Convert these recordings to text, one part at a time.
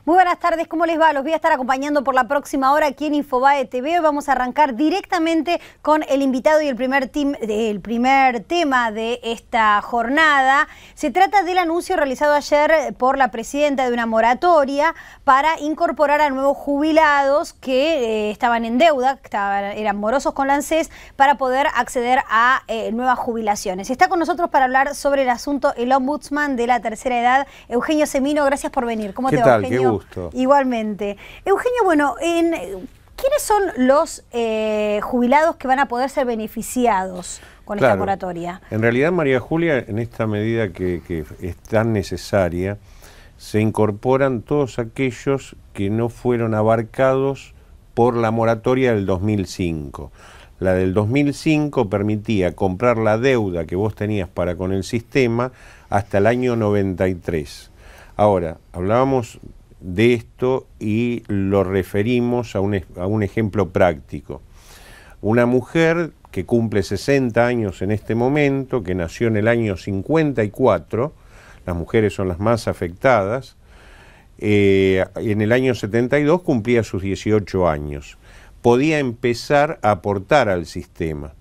Muy buenas tardes, ¿cómo les va? Los voy a estar acompañando por la próxima hora aquí en Infobae TV. Hoy vamos a arrancar directamente con el invitado y el primer tema de esta jornada. Se trata del anuncio realizado ayer por la presidenta de una moratoria para incorporar a nuevos jubilados que estaban en deuda, eran morosos con la ANSES, para poder acceder a nuevas jubilaciones. Está con nosotros para hablar sobre el asunto el ombudsman de la tercera edad, Eugenio Semino. Gracias por venir. ¿Cómo te va, Eugenio? Qué gusto. Igualmente. Eugenio, bueno, ¿quiénes son los jubilados que van a poder ser beneficiados con esta moratoria? En realidad, María Julia, en esta medida que es tan necesaria, se incorporan todos aquellos que no fueron abarcados por la moratoria del 2005. La del 2005 permitía comprar la deuda que vos tenías para con el sistema hasta el año 93. Ahora, hablábamos de esto y lo referimos a un ejemplo práctico. Una mujer que cumple 60 años en este momento, que nació en el año 54, las mujeres son las más afectadas, en el año 72 cumplía sus 18 años. Podía empezar a aportar al sistema.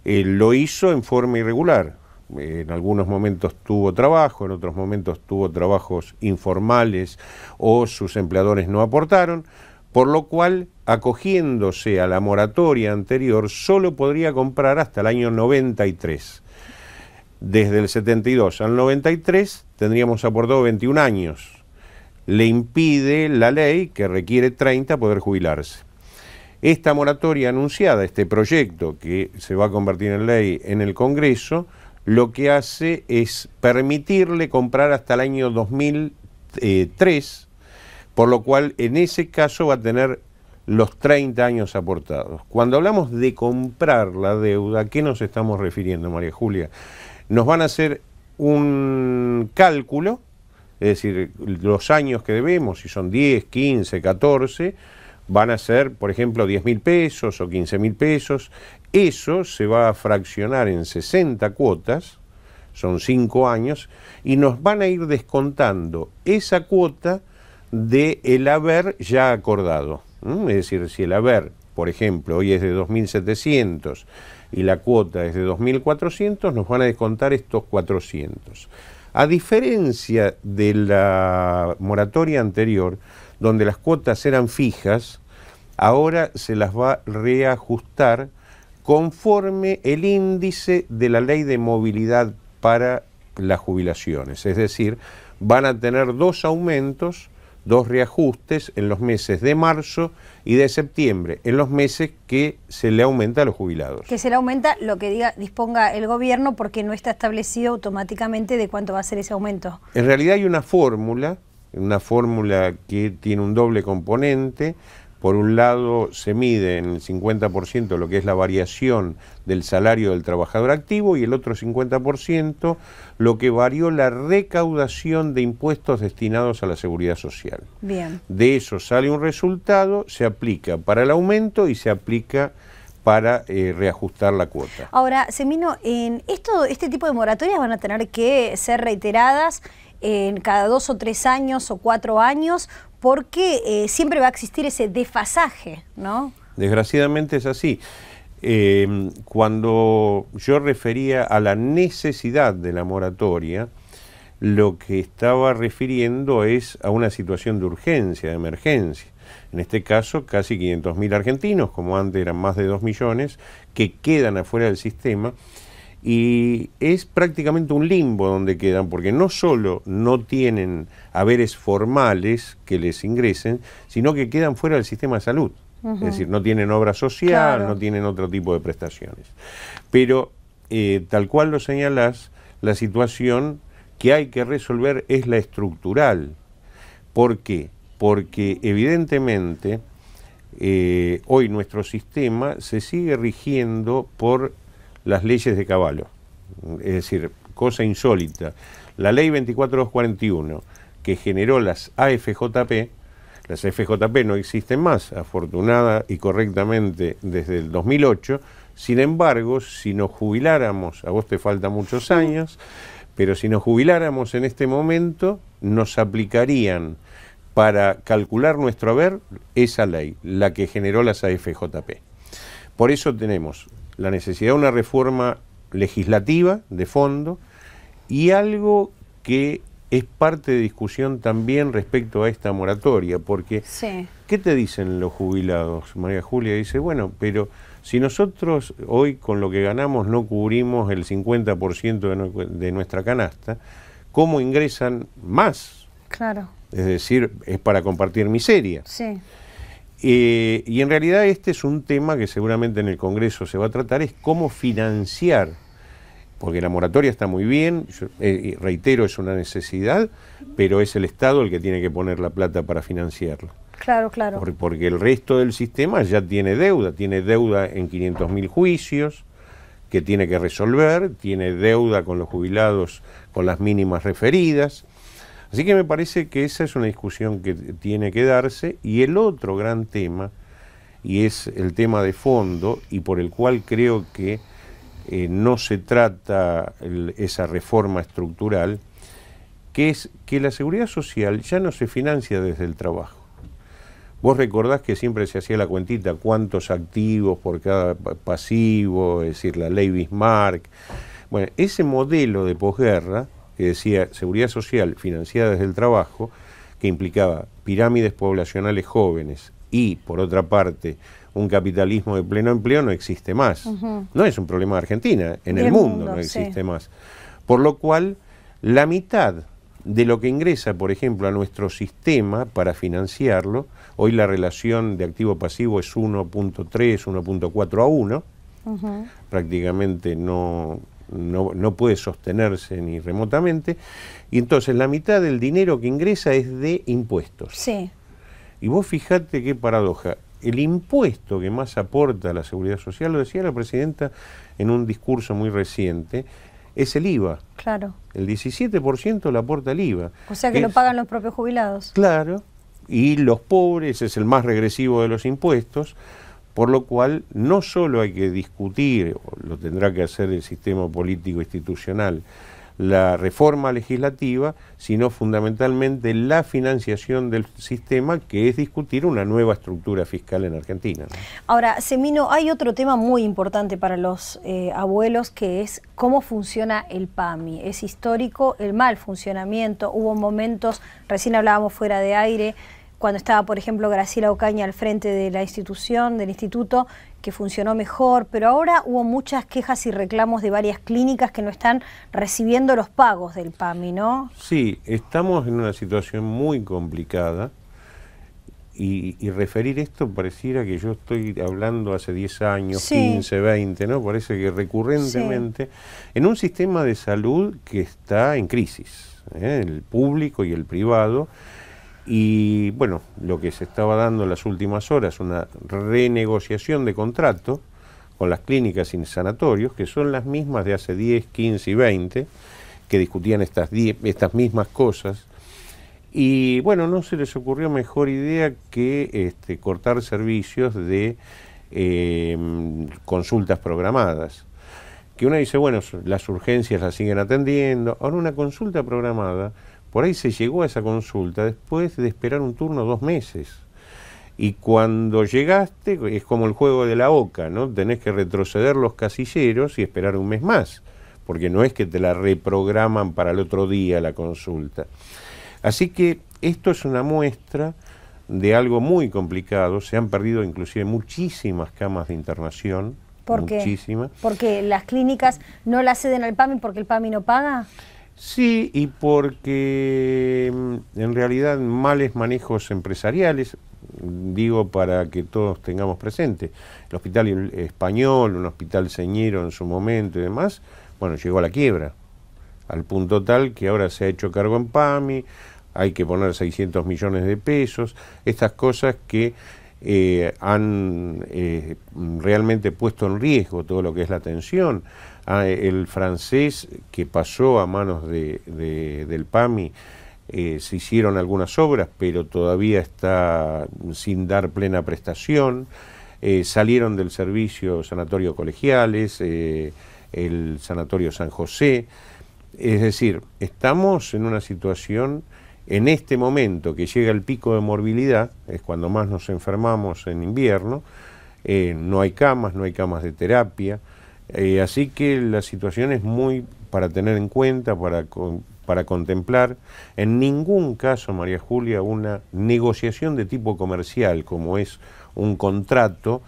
Lo hizo en forma irregular. En algunos momentos tuvo trabajo, en otros momentos tuvo trabajos informales o sus empleadores no aportaron, por lo cual, acogiéndose a la moratoria anterior, solo podría comprar hasta el año 93. Desde el 72 al 93 tendríamos aportado 21 años. Le impide la ley, que requiere 30, poder jubilarse. Esta moratoria anunciada, este proyecto que se va a convertir en ley en el Congreso, lo que hace es permitirle comprar hasta el año 2003, por lo cual en ese caso va a tener los 30 años aportados. Cuando hablamos de comprar la deuda, ¿a qué nos estamos refiriendo, María Julia? Nos van a hacer un cálculo, es decir, los años que debemos, si son 10, 15, 14, van a ser, por ejemplo, 10.000 pesos o 15.000 pesos. Eso se va a fraccionar en 60 cuotas, son 5 años, y nos van a ir descontando esa cuota del haber ya acordado. Es decir, si el haber, por ejemplo, hoy es de 2.700 y la cuota es de 2.400, nos van a descontar estos 400. A diferencia de la moratoria anterior, donde las cuotas eran fijas, ahora se las va a reajustar conforme el índice de la ley de movilidad para las jubilaciones. Es decir, van a tener 2 aumentos, 2 reajustes en los meses de marzo y de septiembre, en los meses que se le aumenta a los jubilados. Que se le aumenta lo que disponga el gobierno, porque no está establecido automáticamente de cuánto va a ser ese aumento. En realidad hay una fórmula que tiene un doble componente. Por un lado, se mide en el 50% lo que es la variación del salario del trabajador activo y el otro 50% lo que varió la recaudación de impuestos destinados a la seguridad social. Bien. De eso sale un resultado, se aplica para el aumento y se aplica para reajustar la cuota. Ahora, Semino, este tipo de moratorias van a tener que ser reiteradas en cada 2 o 3 años o 4 años, porque siempre va a existir ese desfasaje, ¿no? Desgraciadamente es así. Cuando yo refería a la necesidad de la moratoria, lo que estaba refiriendo es a una situación de urgencia, de emergencia. En este caso, casi 500.000 argentinos, como antes eran más de 2 millones, que quedan afuera del sistema. Y es prácticamente un limbo donde quedan, porque no solo no tienen haberes formales que les ingresen, sino que quedan fuera del sistema de salud. Es decir, no tienen obra social, no tienen otro tipo de prestaciones. Pero, tal cual lo señalás, la situación que hay que resolver es la estructural. ¿Por qué? Porque evidentemente hoy nuestro sistema se sigue rigiendo por las leyes de Cavallo, es decir, cosa insólita. La ley 24241, que generó las AFJP no existen más, afortunada y correctamente desde el 2008, sin embargo, si nos jubiláramos, a vos te faltan muchos años, pero si nos jubiláramos en este momento, nos aplicarían para calcular nuestro haber esa ley, la que generó las AFJP. Por eso tenemos la necesidad de una reforma legislativa de fondo y algo que es parte de discusión también respecto a esta moratoria, porque sí. ¿Qué te dicen los jubilados? María Julia dice, bueno, pero si nosotros hoy con lo que ganamos no cubrimos el 50% de nuestra canasta, ¿cómo ingresan más? Claro. Es decir, es para compartir miseria. Sí. Y en realidad este es un tema que seguramente en el Congreso se va a tratar, es cómo financiar, porque la moratoria está muy bien, reitero, es una necesidad, pero es el Estado el que tiene que poner la plata para financiarla. Claro, claro. Porque el resto del sistema ya tiene deuda en 500.000 juicios que tiene que resolver, tiene deuda con los jubilados con las mínimas referidas. Así que me parece que esa es una discusión que tiene que darse. Y el otro gran tema, y es el tema de fondo, y por el cual creo que no se trata esa reforma estructural, que es que la seguridad social ya no se financia desde el trabajo. Vos recordás que siempre se hacía la cuentita cuántos activos por cada pasivo, es decir, la ley Bismarck. Bueno, ese modelo de posguerra, que decía seguridad social financiada desde el trabajo, que implicaba pirámides poblacionales jóvenes y, por otra parte, un capitalismo de pleno empleo, no existe más. No es un problema de Argentina, en el mundo no existe más. Por lo cual, la mitad de lo que ingresa, por ejemplo, a nuestro sistema para financiarlo, hoy la relación de activo-pasivo es 1.3, 1.4 a 1, prácticamente no puede sostenerse ni remotamente, y entonces la mitad del dinero que ingresa es de impuestos. Sí. Y vos fijate qué paradoja, el impuesto que más aporta a la seguridad social, lo decía la presidenta en un discurso muy reciente, es el IVA. Claro. El 17% lo aporta el IVA. O sea que lo pagan los propios jubilados. Claro, y los pobres es el más regresivo de los impuestos, por lo cual no solo hay que discutir, lo tendrá que hacer el sistema político institucional, la reforma legislativa, sino fundamentalmente la financiación del sistema, que es discutir una nueva estructura fiscal en Argentina, ¿no? Ahora, Semino, hay otro tema muy importante para los abuelos, que es cómo funciona el PAMI. Es histórico el mal funcionamiento, hubo momentos, recién hablábamos fuera de aire, cuando estaba, por ejemplo, Graciela Ocaña al frente de la institución, del instituto, que funcionó mejor, pero ahora hubo muchas quejas y reclamos de varias clínicas que no están recibiendo los pagos del PAMI, ¿no? Sí, estamos en una situación muy complicada y referir esto pareciera que yo estoy hablando hace 10 años, sí. 15, 20, ¿no? Parece que recurrentemente, sí. En un sistema de salud que está en crisis, el público y el privado. Y bueno, lo que se estaba dando en las últimas horas, una renegociación de contrato con las clínicas y sanatorios, que son las mismas de hace 10, 15 y 20, que discutían estas mismas cosas. Y bueno, no se les ocurrió mejor idea que cortar servicios de consultas programadas. Que uno dice, bueno, las urgencias las siguen atendiendo. Ahora una consulta programada, por ahí se llegó a esa consulta después de esperar un turno 2 meses. Y cuando llegaste, es como el juego de la oca, ¿no? Tenés que retroceder los casilleros y esperar un mes más, porque no es que te la reprograman para el otro día la consulta. Así que esto es una muestra de algo muy complicado. Se han perdido inclusive muchísimas camas de internación. ¿Por qué? Muchísimas. ¿Porque las clínicas no la ceden al PAMI porque el PAMI no paga? Sí, y porque en realidad males manejos empresariales, digo para que todos tengamos presente, el Hospital Español, un hospital señero en su momento y demás, bueno, llegó a la quiebra, al punto tal que ahora se ha hecho cargo en PAMI, hay que poner 600 millones de pesos, estas cosas que han realmente puesto en riesgo todo lo que es la atención. El francés que pasó a manos del PAMI, se hicieron algunas obras, pero todavía está sin dar plena prestación. Salieron del servicio Sanatorio Colegiales, el Sanatorio San José. Es decir, estamos en una situación En este momento que llega el pico de morbilidad, es cuando más nos enfermamos en invierno, no hay camas de terapia, así que la situación es muy para tener en cuenta, para contemplar. En ningún caso, María Julia, una negociación de tipo comercial, como es un contrato,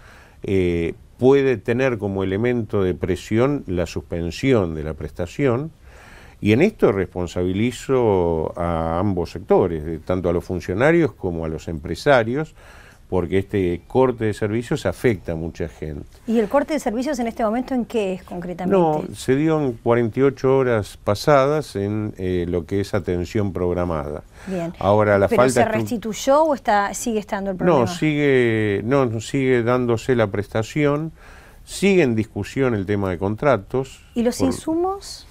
puede tener como elemento de presión la suspensión de la prestación, y en esto responsabilizo a ambos sectores, tanto a los funcionarios como a los empresarios, porque este corte de servicios afecta a mucha gente. ¿Y el corte de servicios en este momento en qué es concretamente? No, se dio en 48 horas pasadas en lo que es atención programada. Bien. Ahora, ¿Pero se restituyó o sigue estando el problema? No, sigue dándose la prestación, sigue en discusión el tema de contratos. ¿Y los insumos?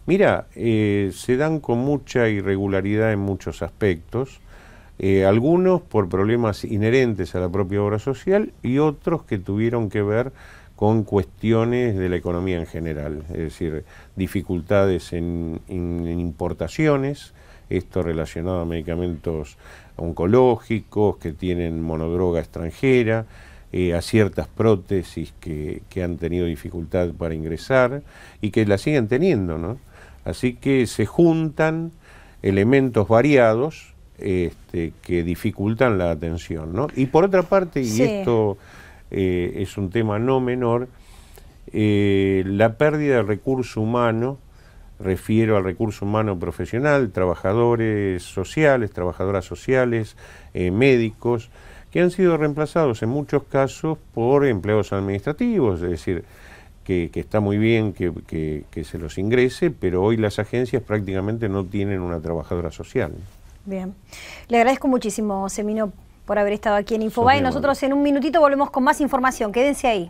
Mira, se dan con mucha irregularidad en muchos aspectos. Algunos por problemas inherentes a la propia obra social y otros que tuvieron que ver con cuestiones de la economía en general, es decir, dificultades en importaciones, esto relacionado a medicamentos oncológicos que tienen monodroga extranjera, a ciertas prótesis que han tenido dificultad para ingresar y que la siguen teniendo, ¿no? Así que se juntan elementos variados que dificultan la atención, ¿no? Y por otra parte, y esto es un tema no menor, la pérdida de recurso humano, refiero al recurso humano profesional, trabajadores sociales, trabajadoras sociales, médicos, que han sido reemplazados en muchos casos por empleados administrativos, es decir, que está muy bien que se los ingrese, pero hoy las agencias prácticamente no tienen una trabajadora social. Bien. Le agradezco muchísimo, Semino, por haber estado aquí en Infobae. Nosotros en un minutito volvemos con más información. Quédense ahí.